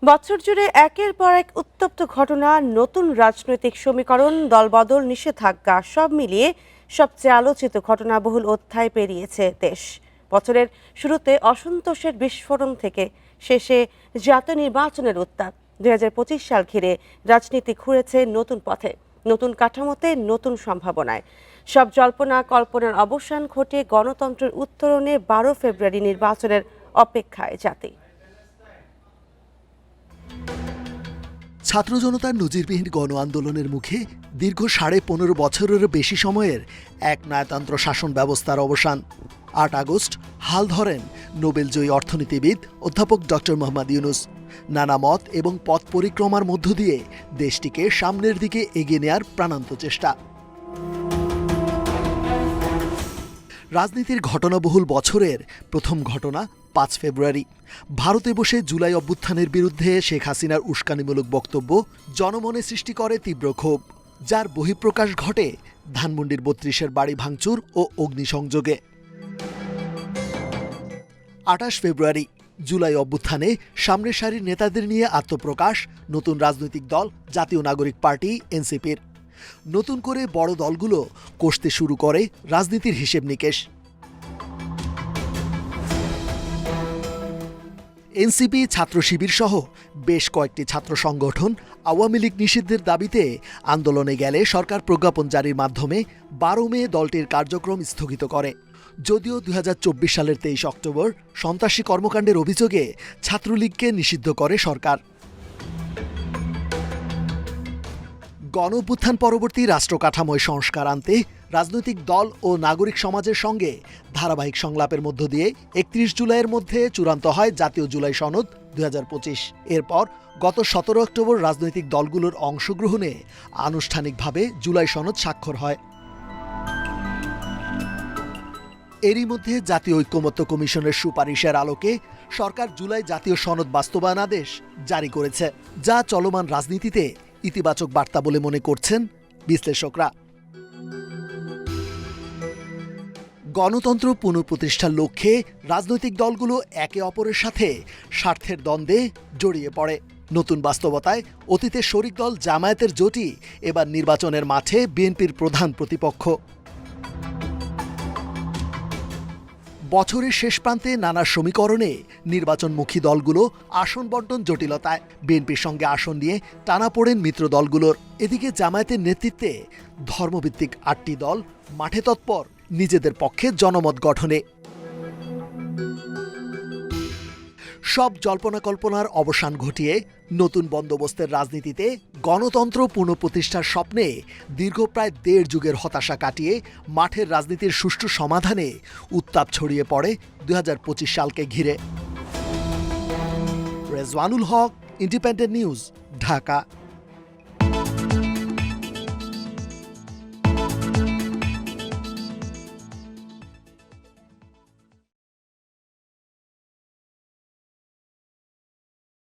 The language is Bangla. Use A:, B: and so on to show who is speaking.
A: বছর জুড়ে একের পর এক উত্তপ্ত ঘটনা, নতুন রাজনৈতিক সমীকরণ, দলবদল, নিষেধাজ্ঞা সব মিলিয়ে সবচেয়ে আলোচিত ঘটনাবহুল অধ্যায় পেরিয়েছে দেশ। বছরের শুরুতে অসন্তোষের বিস্ফোরণ থেকে শেষে জাতীয় নির্বাচনের উত্তাপ। ২০২৫ সাল ঘিরে রাজনীতি ঘুরেছে নতুন পথে, নতুন কাঠামোতে, নতুন সম্ভাবনায়। সব জল্পনা কল্পনার অবসান ঘটিয়ে গণতন্ত্রের উত্তরণে ১২ ফেব্রুয়ারি নির্বাচনের অপেক্ষায় জাতি।
B: ছাত্র জনতার নজিরবিহীন গণ আন্দোলনের মুখে দীর্ঘ ১৫.৫ বছরের বেশি সময়ের এক নায়তন্ত্র শাসন ব্যবস্থার অবসান। ৮ আগস্ট হাল ধরেন নোবেলজয়ী অর্থনীতিবিদ অধ্যাপক ডক্টর মোহাম্মদ ইউনূস। নানা মত এবং পথ পরিক্রমার মধ্য দিয়ে দেশটিকে সামনের দিকে এগিয়ে নেয়ার প্রাণান্ত চেষ্টা। রাজনীতির ঘটনাবহুল বছরের প্রথম ঘটনা ৫ ফেব্রুয়ারি। ভারতে বসে জুলাই অভ্যুত্থানের বিরুদ্ধে শেখ হাসিনার উস্কানিমূলক বক্তব্য জনমনে সৃষ্টি করে তীব্র ক্ষোভ, যার বহিঃপ্রকাশ ঘটে ধানমন্ডির ৩২-এর বাড়ি ভাঙচুর ও অগ্নিসংযোগে। ২৮ ফেব্রুয়ারি জুলাই অভ্যুত্থানে সামনের সারির নেতাদের নিয়ে আত্মপ্রকাশ নতুন রাজনৈতিক দল জাতীয় নাগরিক পার্টি এনসিপির। নতুন করে বড় দলগুলো কষতে শুরু করে রাজনীতির হিসেব নিকেশ। এনসিপি, ছাত্র শিবির সহ বেশ কয়েকটি ছাত্র সংগঠন আওয়ামী লীগ নিষিদ্ধের দাবিতে আন্দোলনে গেলে সরকার প্রজ্ঞাপন জারির মাধ্যমে ১২ মে দলটির কার্যক্রম স্থগিত করে। যদিও ২০২৪ সালের ২৩ অক্টোবর সন্ত্রাসী কর্মকাণ্ডের অভিযোগে ছাত্রলীগকে নিষিদ্ধ করে সরকার। গণঅভ্যুত্থান পরবর্তী রাষ্ট্রকাঠামোয় সংস্কার আনতে রাজনৈতিক দল ও নাগরিক সমাজের সঙ্গে ধারাবাহিক সংলাপের মধ্য দিয়ে ৩১ জুলাইয়ের মধ্যে চূড়ান্ত হয় জাতীয় জুলাই সনদ ২০২৫। এরপর গত ১৭ অক্টোবর রাজনৈতিক দলগুলোর অংশগ্রহণে আনুষ্ঠানিকভাবে জুলাই সনদ স্বাক্ষর হয়। এরই মধ্যে জাতীয় ঐক্যমত্য কমিশনের সুপারিশের আলোকে সরকার জুলাই জাতীয় সনদ বাস্তবায়ন আদেশ জারি করেছে, যা চলমান রাজনীতিতে ইতিবাচক বার্তা বলে মনে করছেন বিশ্লেষকরা। গণতন্ত্র পুনঃপ্রতিষ্ঠার লক্ষ্যে রাজনৈতিক দলগুলো একে অপরের সাথে স্বার্থের দ্বন্দ্বে জড়িয়ে পড়ে। নতুন বাস্তবতায় অতীতের শরিক দল জামায়াতের জোটই এবার নির্বাচনের মাঠে বিএনপির প্রধান প্রতিপক্ষ। বছরের শেষ প্রান্তে নানা সমীকরণে নির্বাচনমুখী দলগুলো আসন বণ্টন জটিলতায়, বিএনপির সঙ্গে আসন নিয়ে টানাপোড়েন মিত্র দলগুলোর। এদিকে জামায়াতের নেতৃত্বে ধর্মভিত্তিক ৮টি দল মাঠে তৎপর নিজেদের পক্ষে জনমত গঠনে। সব জল্পনা কল্পনার অবসান ঘটিয়ে নতুন বন্দোবস্তের রাজনীতিতে গণতন্ত্র পুনঃপ্রতিষ্ঠার স্বপ্নে দীর্ঘ প্রায় ১.৫ যুগের হতাশা কাটিয়ে মাঠের রাজনীতির সুষ্ঠু সমাধানে উত্তাপ ছড়িয়ে পড়ে ২০২৫ সালকে ঘিরে। রেজওয়ানুল হক, ইন্ডিপেন্ডেন্ট নিউজ, ঢাকা।